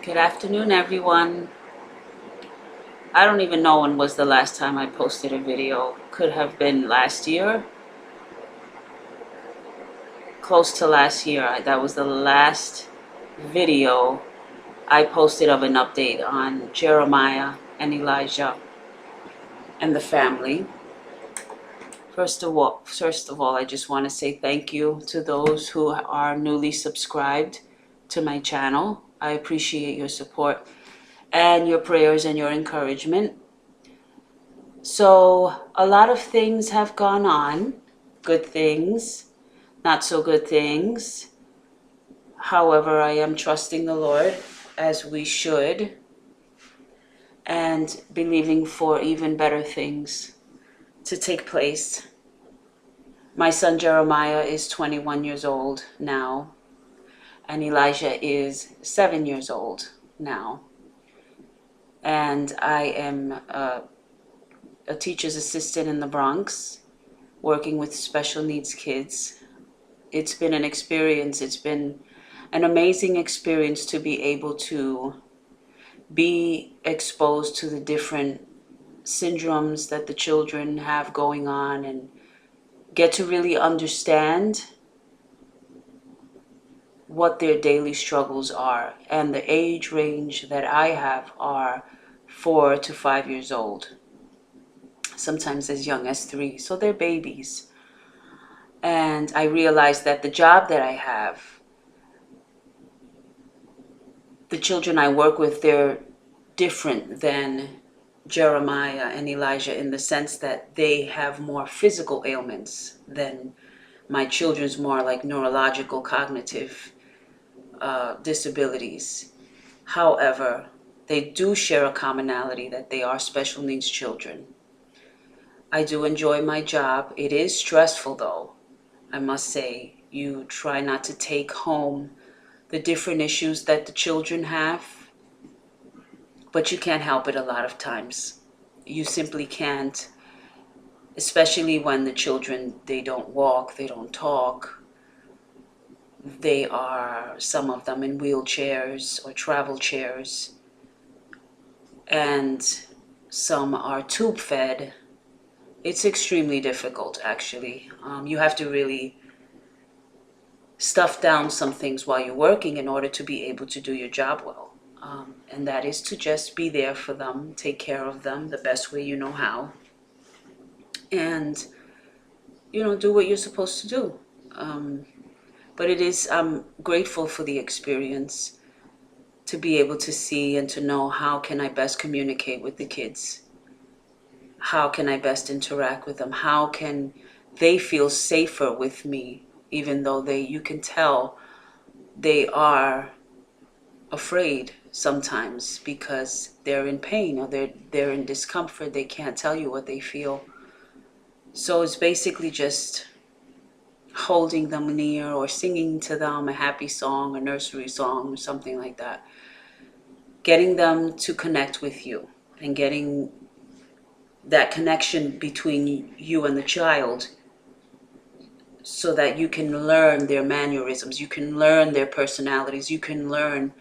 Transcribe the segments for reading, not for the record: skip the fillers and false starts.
Good afternoon, everyone. I don't even know when was the last time I posted a video. Could have been last year, close to last year. That was the last video I posted of an update on Jeremiah and Elijah and the family. First of all, I just want to say thank you to those who are newly subscribed to my channel. I appreciate your support and your prayers and your encouragement. So a lot of things have gone on, good things, not so good things. However, I am trusting the Lord as we should and believing for even better things to take place. My son Jeremiah is 21 years old now, and Elijah is 7 years old now. And I am a teacher's assistant in the Bronx, working with special needs kids. It's been an experience. It's been an amazing experience to be able to be exposed to the different syndromes that the children have going on and get to really understand what their daily struggles are. And the age range that I have are 4 to 5 years old, sometimes as young as 3. So they're babies. And I realized that the job that I have, the children I work with, they're different than Jeremiah and Elijah in the sense that they have more physical ailments than my children's, more like neurological, cognitive disabilities. However, they do share a commonality that they are special needs children. I do enjoy my job. It is stressful though, I must say. You try not to take home the different issues that the children have, but you can't help it a lot of times. You simply can't, especially when the children, they don't walk, they don't talk. They are, some of them, in wheelchairs or travel chairs, and some are tube fed. It's extremely difficult, actually. You have to really stuff down some things while you're working in order to be able to do your job well. And that is to just be there for them, take care of them the best way you know how, and do what you're supposed to do. But I'm grateful for the experience to be able to see and to know how can I best communicate with the kids. How can I best interact with them? How can they feel safer with me, even though you can tell they are afraid sometimes because they're in pain or they're in discomfort. They can't tell you what they feel. So it's basically just holding them near or singing to them a happy song, a nursery song, or something like that. Getting them to connect with you and getting that connection between you and the child so that you can learn their mannerisms, you can learn their personalities, you can learn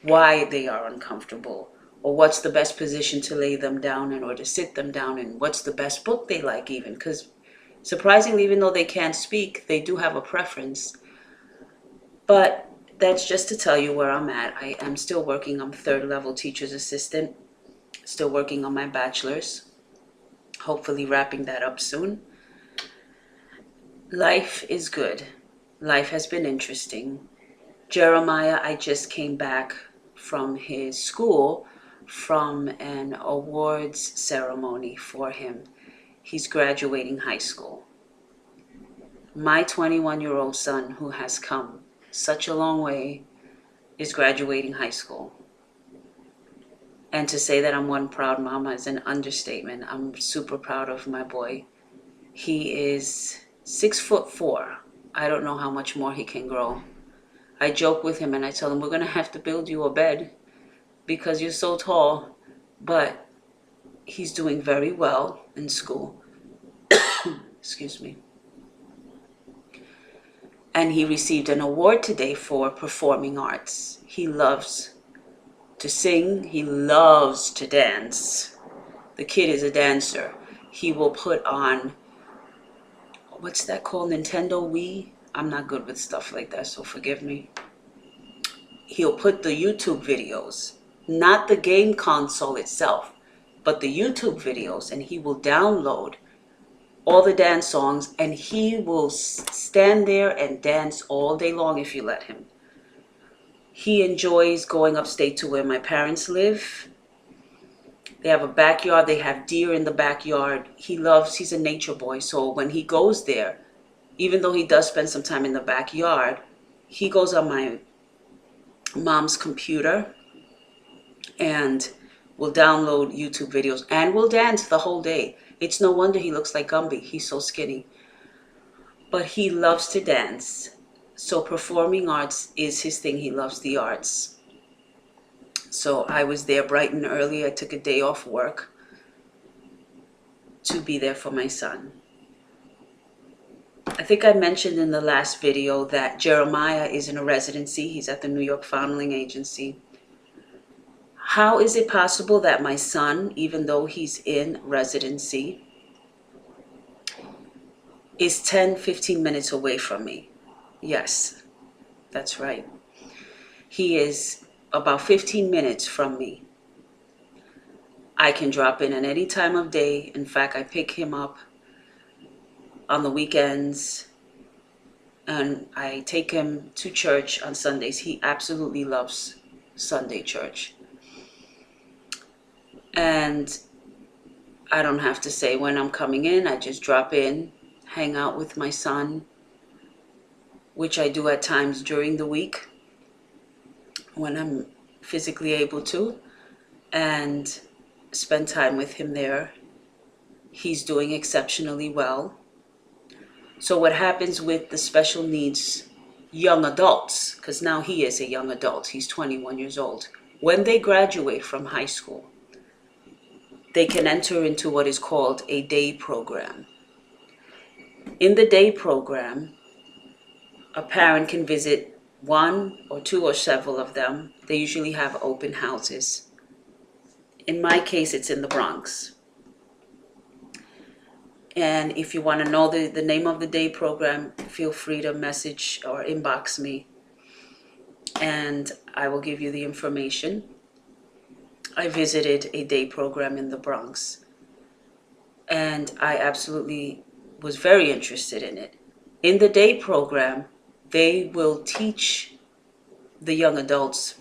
why they are uncomfortable, or what's the best position to lay them down in or to sit them down in, what's the best book they like even, because surprisingly, even though they can't speak, they do have a preference. But that's just to tell you where I'm at. I am still working. I'm third level teacher's assistant, still working on my bachelor's, hopefully wrapping that up soon. Life is good. Life has been interesting. Jeremiah, I just came back from his school from an awards ceremony for him. He's graduating high school. My 21-year-old son, who has come such a long way, is graduating high school. And to say that I'm one proud mama is an understatement. I'm super proud of my boy. He is 6'4". I don't know how much more he can grow. I joke with him and I tell him, we're going to have to build you a bed because you're so tall. But he's doing very well in school. Excuse me. And he received an award today for performing arts. He loves to sing. He loves to dance. The kid is a dancer. He will put on, what's that called? Nintendo Wii? I'm not good with stuff like that, so forgive me. He'll put the YouTube videos, not the game console itself, but the YouTube videos, and he will download all the dance songs, and he will stand there and dance all day long if you let him. He enjoys going upstate to where my parents live. They have a backyard. They have deer in the backyard. He's a nature boy. So when he goes there, even though he does spend some time in the backyard, he goes on my mom's computer and will download YouTube videos and will dance the whole day. It's no wonder he looks like Gumby. He's so skinny. But he loves to dance. So performing arts is his thing. He loves the arts. So I was there bright and early. I took a day off work to be there for my son. I think I mentioned in the last video that Jeremiah is in a residency. He's at the New York Foundling Agency. How is it possible that my son, even though he's in residency, is 10-15 minutes away from me? Yes, that's right. He is about 15 minutes from me. I can drop in at any time of day. In fact, I pick him up on the weekends and I take him to church on Sundays. He absolutely loves Sunday church. And I don't have to say when I'm coming in. I just drop in, hang out with my son, which I do at times during the week when I'm physically able to, and spend time with him there. He's doing exceptionally well. So what happens with the special needs young adults, because now he is a young adult, he's 21 years old. When they graduate from high school, they can enter into what is called a day program. In the day program, a parent can visit one or two or several of them. They usually have open houses. In my case, it's in the Bronx. And if you want to know the name of the day program, feel free to message or inbox me, and I will give you the information. I visited a day program in the Bronx, and I absolutely was very interested in it. In the day program, they will teach the young adults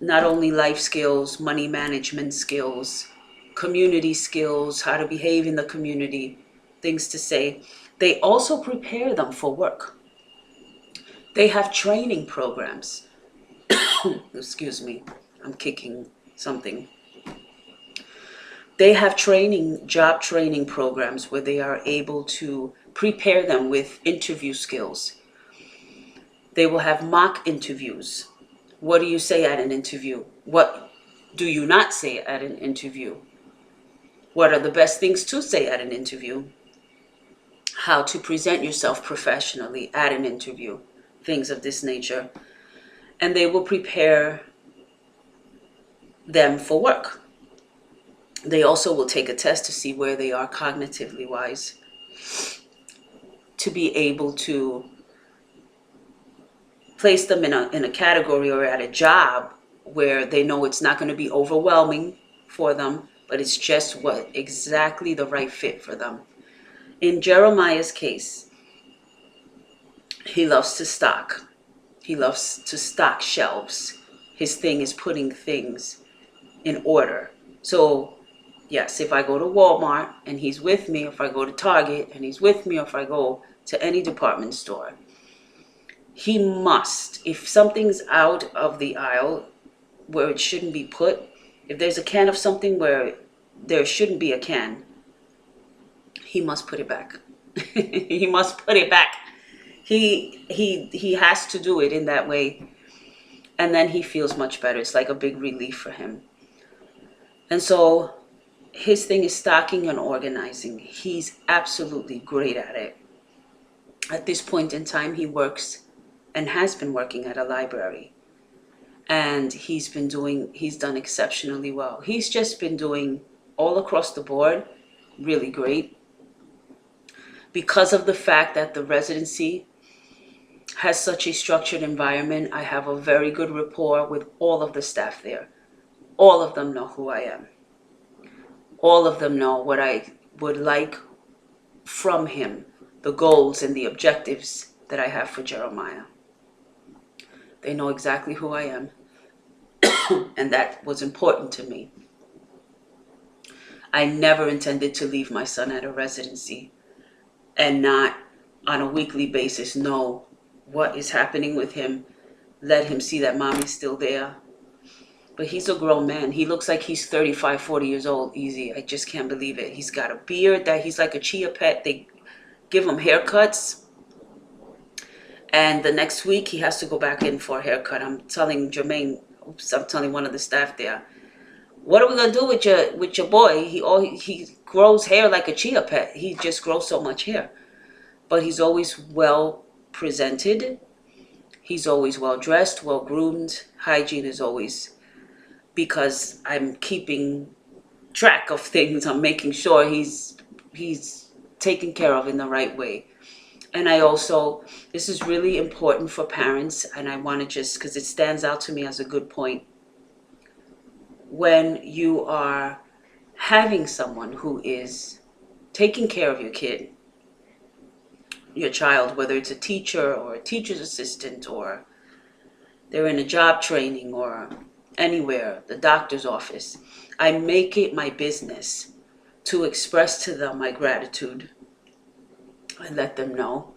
not only life skills, money management skills, community skills, how to behave in the community, things to say. They also prepare them for work. They have training programs. Excuse me, I'm kicking something. They have job training programs where they are able to prepare them with interview skills. They will have mock interviews. What do you say at an interview? What do you not say at an interview? What are the best things to say at an interview? How to present yourself professionally at an interview, things of this nature. And they will prepare them for work. They also will take a test to see where they are cognitively wise, to be able to place them in a category or at a job where they know it's not going to be overwhelming for them, but it's just exactly the right fit for them. In Jeremiah's case, he loves to stock. He loves to stock shelves. His thing is putting things in order. So yes, if I go to Walmart and he's with me, if I go to Target and he's with me, or if I go to any department store, he must, if something's out of the aisle where it shouldn't be put, if there's a can of something where there shouldn't be a can, he must put it back. He must put it back. He has to do it in that way. And then he feels much better. It's like a big relief for him. And so his thing is stocking and organizing. He's absolutely great at it. At this point in time, he works and has been working at a library. And he's done exceptionally well. He's just been doing all across the board really great. Because of the fact that the residency has such a structured environment, I have a very good rapport with all of the staff there. All of them know who I am. All of them know what I would like from him, the goals and the objectives that I have for Jeremiah. They know exactly who I am, and that was important to me. I never intended to leave my son at a residency and not on a weekly basis know what is happening with him, let him see that mommy's still there. But he's a grown man. He looks like he's 35, 40 years old, easy. I just can't believe it. He's got a beard that he's like a chia pet. They give him haircuts. And the next week he has to go back in for a haircut. I'm telling one of the staff there, what are we gonna do with your boy? He grows hair like a chia pet. He just grows so much hair. But he's always well presented. He's always well dressed, well groomed. Hygiene is always, because I'm keeping track of things. I'm making sure he's taken care of in the right way. And I also, this is really important for parents, and I want to just, because it stands out to me as a good point. When you are having someone who is taking care of your kid, your child, whether it's a teacher or a teacher's assistant, or they're in a job training or anywhere, the doctor's office, I make it my business to express to them my gratitude. I let them know.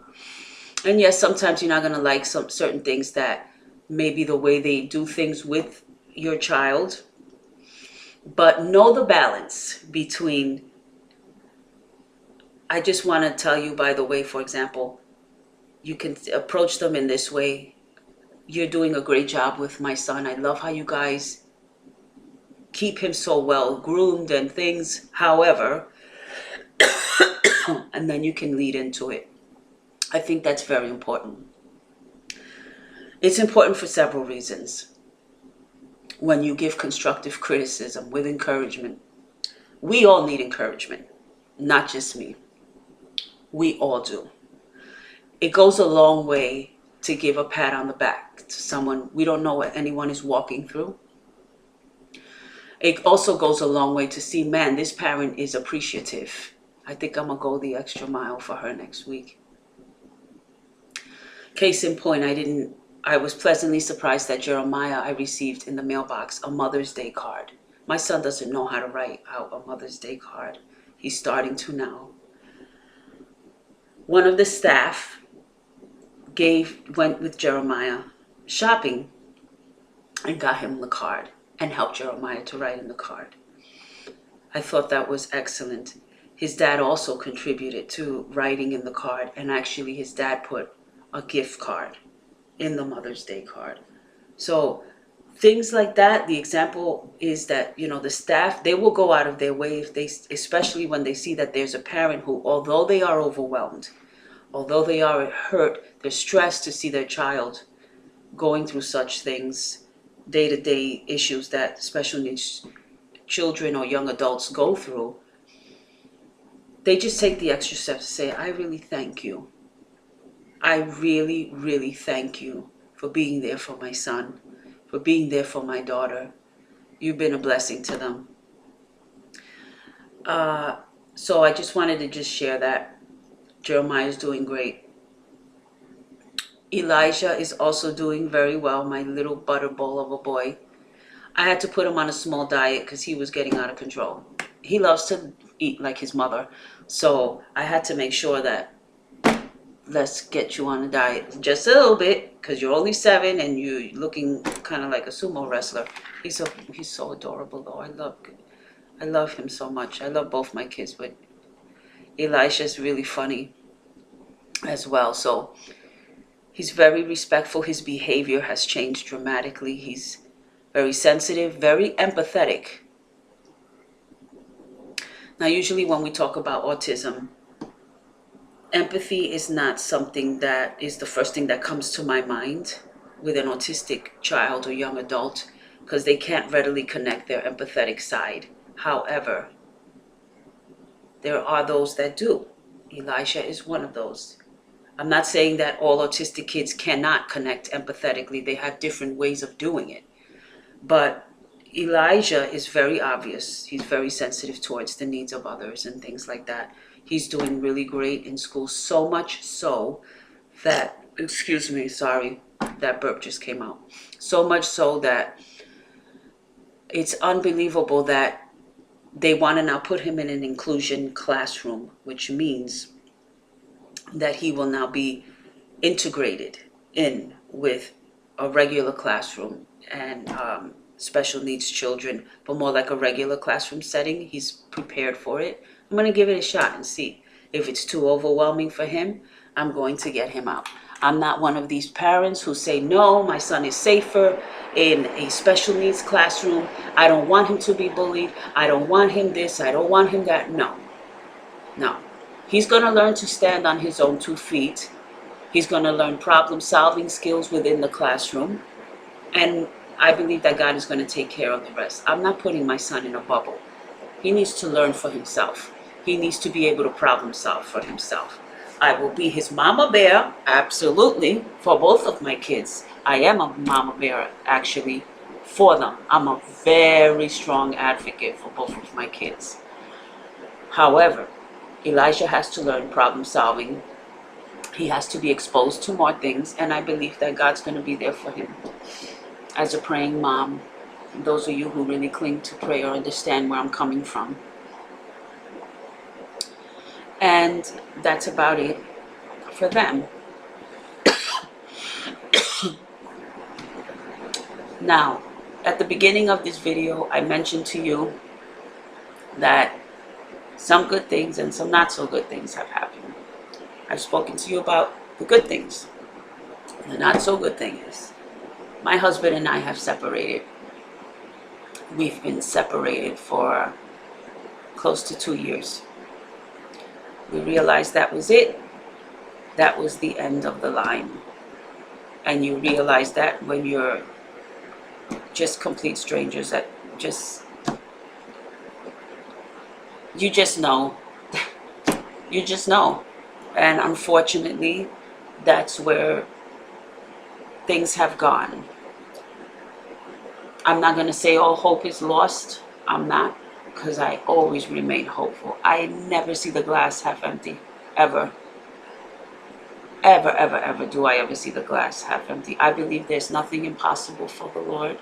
And yes, sometimes you're not going to like some certain things that maybe the way they do things with your child, but know the balance between, I just want to tell you, by the way, for example, you can approach them in this way. You're doing a great job with my son. I love how you guys keep him so well groomed and things. However, and then you can lead into it. I think that's very important. It's important for several reasons. When you give constructive criticism with encouragement, we all need encouragement, not just me. We all do. It goes a long way to give a pat on the back to someone. We don't know what anyone is walking through. It also goes a long way to see, man, this parent is appreciative. I think I'm going to go the extra mile for her next week. Case in point, I was pleasantly surprised that Jeremiah, I received in the mailbox a Mother's Day card. My son doesn't know how to write out a Mother's Day card. He's starting to now. One of the staff went with Jeremiah shopping and got him the card and helped Jeremiah to write in the card. I thought that was excellent. His dad also contributed to writing in the card, and actually his dad put a gift card in the Mother's Day card. So things like that, the example is that, the staff, they will go out of their way especially when they see that there's a parent who, although they are overwhelmed, although they are hurt, they're stressed to see their child going through such things, day-to-day issues that special needs children or young adults go through. They just take the extra step to say, I really thank you. I really, really thank you for being there for my son, for being there for my daughter. You've been a blessing to them. So I just wanted to just share that. Jeremiah is doing great. Elijah is also doing very well, my little butterball of a boy. I had to put him on a small diet because he was getting out of control. He loves to eat like his mother. So I had to make sure that, let's get you on a diet just a little bit, because you're only 7 and you're looking kind of like a sumo wrestler. He's so adorable though. I love him so much. I love both my kids, but Elisha's really funny as well. So he's very respectful. His behavior has changed dramatically. He's very sensitive, very empathetic. Now, usually when we talk about autism, empathy is not something that is the first thing that comes to my mind. with an autistic child or young adult because they can't readily connect their empathetic side. However, there are those that do. Elijah is one of those. I'm not saying that all autistic kids cannot connect empathetically. They have different ways of doing it. But Elijah is very obvious. He's very sensitive towards the needs of others and things like that. He's doing really great in school, so much so that, excuse me, sorry, that burp just came out. So much so that it's unbelievable that they want to now put him in an inclusion classroom, which means that he will now be integrated in with a regular classroom and special needs children, but more like a regular classroom setting. He's prepared for it. I'm going to give it a shot and see. If it's too overwhelming for him, I'm going to get him out. I'm not one of these parents who say, no, my son is safer in a special needs classroom. I don't want him to be bullied. I don't want him this. I don't want him that. No. No. He's going to learn to stand on his own 2 feet. He's going to learn problem-solving skills within the classroom. And I believe that God is going to take care of the rest. I'm not putting my son in a bubble. He needs to learn for himself. He needs to be able to problem solve for himself. I will be his mama bear, absolutely, for both of my kids. I am a mama bear, actually, for them. I'm a very strong advocate for both of my kids. However, Elijah has to learn problem solving. He has to be exposed to more things, and I believe that God's going to be there for him. As a praying mom, those of you who really cling to prayer understand where I'm coming from. And that's about it for them. Now, at the beginning of this video, I mentioned to you that some good things and some not so good things have happened. I've spoken to you about the good things. The not so good thing is, my husband and I have separated. We've been separated for close to 2 years. We realized that was it. That was the end of the line. And you realize that when you're just complete strangers, that you just know. You just know. And unfortunately, that's where things have gone. I'm not going to say all hope is lost. I'm not, because I always remain hopeful. I never see the glass half empty, ever. Ever, ever, ever do I ever see the glass half empty. I believe there's nothing impossible for the Lord.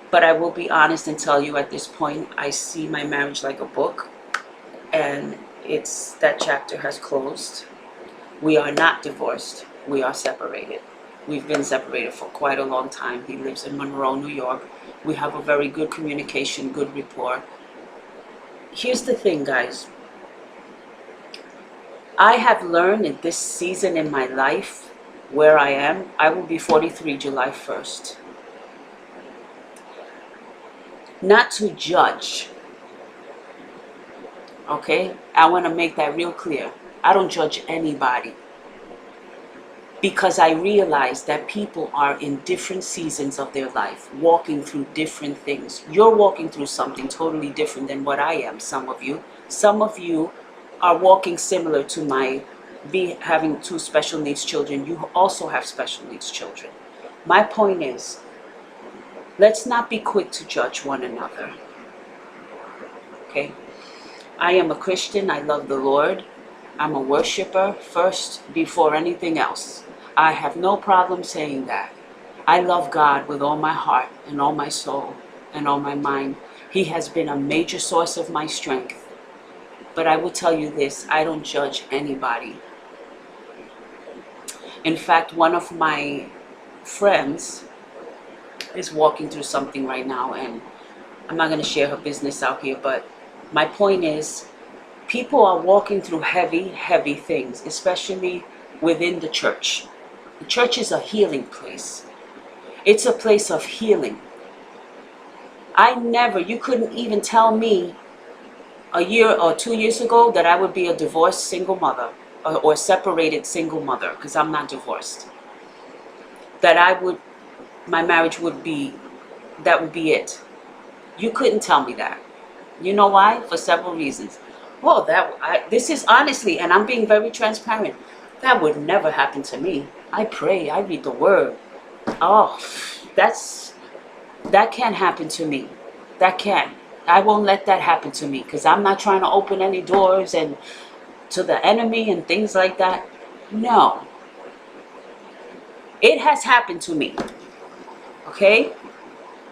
But I will be honest and tell you at this point, I see my marriage like a book, and it's that chapter has closed. We are not divorced. We are separated. We've been separated for quite a long time. He lives in Monroe, New York. We have a very good communication, good rapport. Here's the thing, guys. I have learned in this season in my life where I am. I will be 43 July 1st. Not to judge. Okay? I want to make that real clear. I don't judge anybody. Because I realize that people are in different seasons of their life, walking through different things. You're walking through something totally different than what I am, some of you. Some of you are walking similar to my having 2 special needs children. You also have special needs children. My point is, let's not be quick to judge one another. Okay? I am a Christian. I love the Lord. I'm a worshiper first before anything else. I have no problem saying that. I love God with all my heart and all my soul and all my mind. He has been a major source of my strength. But I will tell you this, I don't judge anybody. In fact, one of my friends is walking through something right now, and I'm not going to share her business out here, but my point is, people are walking through heavy, heavy things, especially within the church. The church is a healing place. It's a place of healing. You couldn't even tell me a year or 2 years ago that I would be a divorced single mother or separated single mother, because I'm not divorced. that my marriage would be, that would be it. You couldn't tell me that. You know why? For several reasons. Oh, this is honestly, and I'm being very transparent, that would never happen to me. I pray, I read the word. Oh, that can't happen to me. That can't. I won't let that happen to me, because I'm not trying to open any doors and to the enemy and things like that. No. It has happened to me. Okay?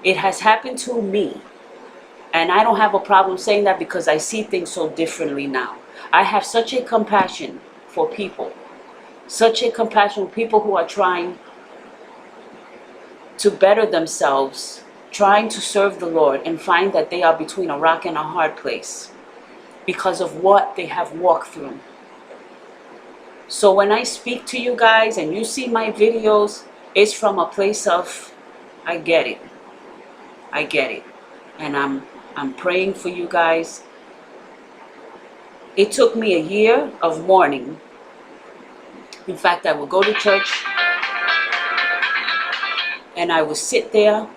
It has happened to me. And I don't have a problem saying that, because I see things so differently now. I have such a compassion for people. Such a compassion for people who are trying to better themselves, trying to serve the Lord, and find that they are between a rock and a hard place because of what they have walked through. So when I speak to you guys and you see my videos, it's from a place of, I get it. I get it. And I'm praying for you guys. It took me a year of mourning. In fact, I would go to church and I would sit there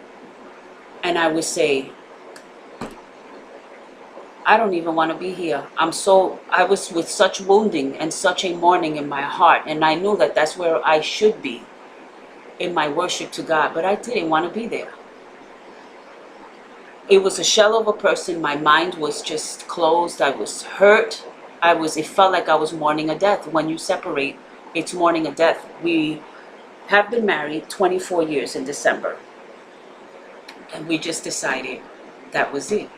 and I would say, I don't even want to be here. I was with such wounding and such a mourning in my heart. And I knew that that's where I should be in my worship to God. But I didn't want to be there. It was a shell of a person. My mind was just closed. I was hurt. It felt like I was mourning a death. When you separate, it's mourning a death. We have been married 24 years in December. And we just decided that was it.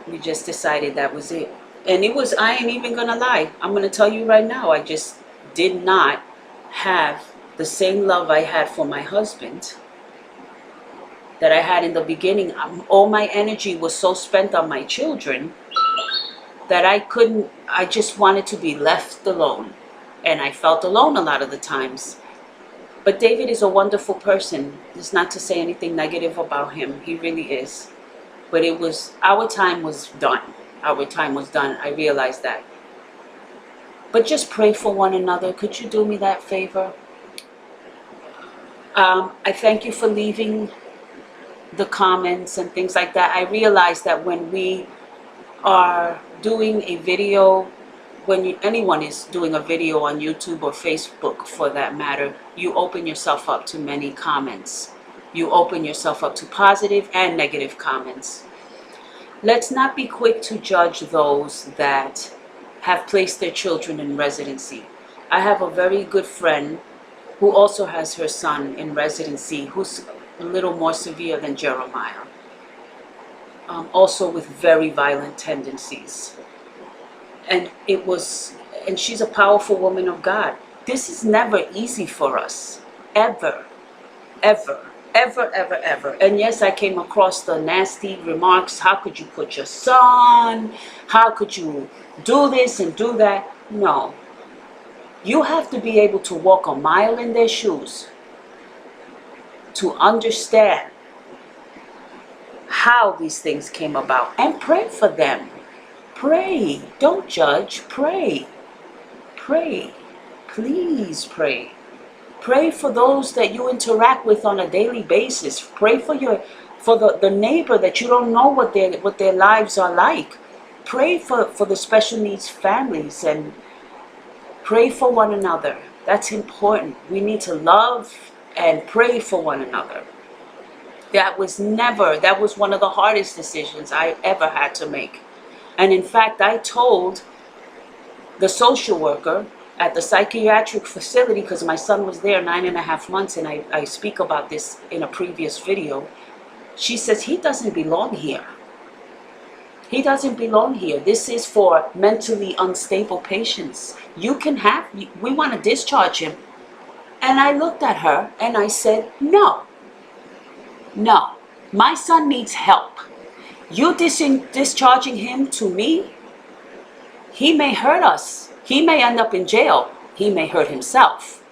We just decided that was it. And I ain't even gonna lie. I'm gonna tell you right now, I just did not have the same love I had for my husband that I had in the beginning. All my energy was so spent on my children that I just wanted to be left alone. And I felt alone a lot of the times. But David is a wonderful person. It's not to say anything negative about him. He really is. But our time was done. Our time was done. I realized that. But just pray for one another. Could you do me that favor? I thank you for leaving the comments and things like that. I realized that when we are doing a video, anyone is doing a video on YouTube or Facebook for that matter, you open yourself up to many comments. You open yourself up to positive and negative comments. Let's not be quick to judge those that have placed their children in residency. I have a very good friend who also has her son in residency, who's a little more severe than Jeremiah. Also with very violent tendencies. And she's a powerful woman of God. This is never easy for us. Ever. Ever. Ever, ever, ever. And yes, I came across the nasty remarks. How could you put your son? How could you do this and do that? No. You have to be able to walk a mile in their shoes to understand how these things came about. And pray for them. Pray. Don't judge. Pray. Pray. Please pray. Pray for those that you interact with on a daily basis. Pray for the neighbor that you don't know what their lives are like. Pray for the special needs families, and pray for one another. That's important. We need to love and pray for one another. That was one of the hardest decisions I ever had to make. And in fact, I told the social worker at the psychiatric facility, because my son was there 9.5 months, and I speak about this in a previous video. She says, he doesn't belong here. He doesn't belong here. This is for mentally unstable patients. We want to discharge him. And I looked at her and I said, no. No, my son needs help. You discharging him to me, he may hurt us. He may end up in jail. He may hurt himself.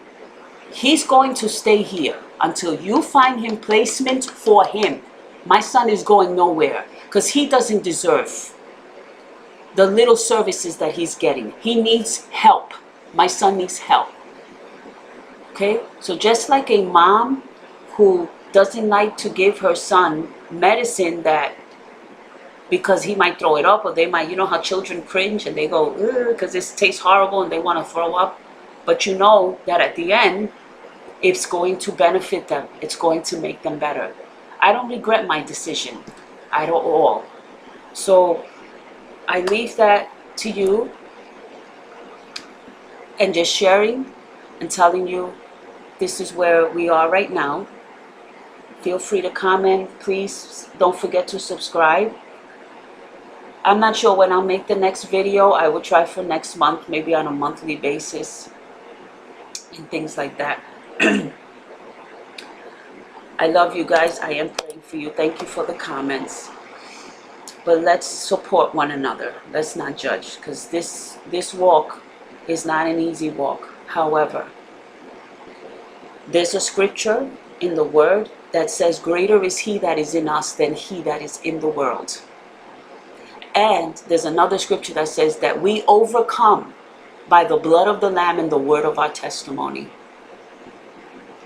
He's going to stay here until you find him placement for him. My son is going nowhere because he doesn't deserve the little services that he's getting. He needs help. My son needs help. Okay? So just like a mom who doesn't like to give her son medicine that because he might throw it up, or they might, you know how children cringe and they go, because this tastes horrible and they want to throw up. But you know that at the end, it's going to benefit them. It's going to make them better. I don't regret my decision at all. So I leave that to you, and just sharing and telling you this is where we are right now. Feel free to comment. Please don't forget to subscribe. I'm not sure when I'll make the next video. I will try for next month, maybe on a monthly basis and things like that. I love you guys. I am praying for you. Thank you for the comments. But let's support one another. Let's not judge, because this walk is not an easy walk. However, there's a scripture in the Word that says, greater is He that is in us than he that is in the world. And there's another scripture that says that we overcome by the blood of the Lamb and the word of our testimony.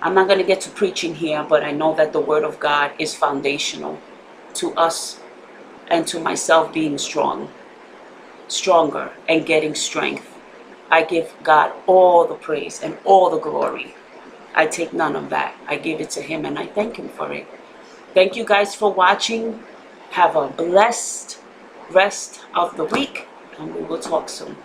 I'm not going to get to preaching here, but I know that the Word of God is foundational to us and to myself being stronger, and getting strength. I give God all the praise and all the glory. I take none of that. I give it to Him, and I thank Him for it. Thank you guys for watching. Have a blessed rest of the week, and we will talk soon.